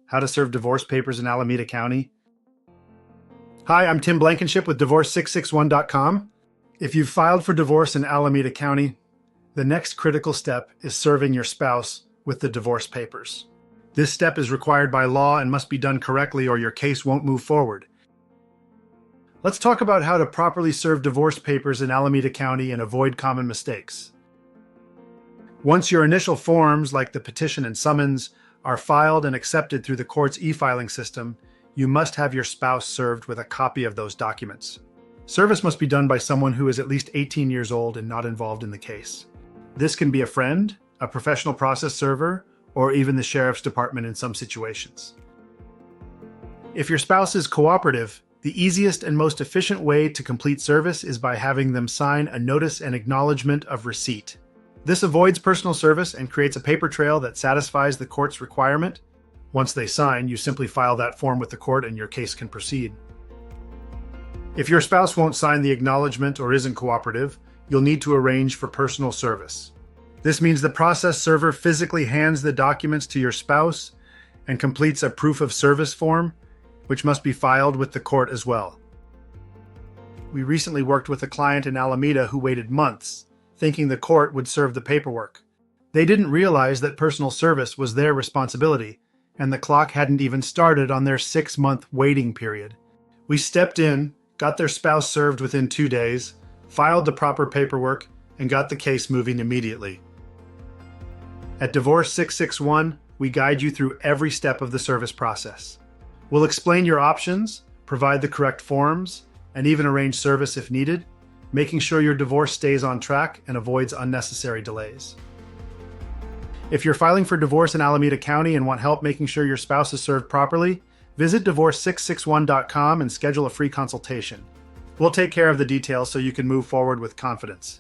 How to serve divorce papers in Alameda County. Hi, I'm Tim Blankenship with Divorce661.com. If you've filed for divorce in Alameda County, the next critical step is serving your spouse with the divorce papers. This step is required by law and must be done correctly or your case won't move forward. Let's talk about how to properly serve divorce papers in Alameda County and avoid common mistakes. Once your initial forms, like the petition and summons, are filed and accepted through the court's e-filing system, you must have your spouse served with a copy of those documents. Service must be done by someone who is at least 18 years old and not involved in the case. This can be a friend, a professional process server, or even the sheriff's department in some situations. If your spouse is cooperative, the easiest and most efficient way to complete service is by having them sign a notice and acknowledgement of receipt. This avoids personal service and creates a paper trail that satisfies the court's requirement. Once they sign, you simply file that form with the court and your case can proceed. If your spouse won't sign the acknowledgement or isn't cooperative, you'll need to arrange for personal service. This means the process server physically hands the documents to your spouse and completes a proof of service form, which must be filed with the court as well. We recently worked with a client in Alameda who waited months, thinking the court would serve the paperwork. They didn't realize that personal service was their responsibility, and the clock hadn't even started on their 6-month waiting period. We stepped in, got their spouse served within 2 days, filed the proper paperwork, and got the case moving immediately. At Divorce 661, we guide you through every step of the service process. We'll explain your options, provide the correct forms, and even arrange service if needed, making sure your divorce stays on track and avoids unnecessary delays. If you're filing for divorce in Alameda County and want help making sure your spouse is served properly, visit Divorce661.com and schedule a free consultation. We'll take care of the details so you can move forward with confidence.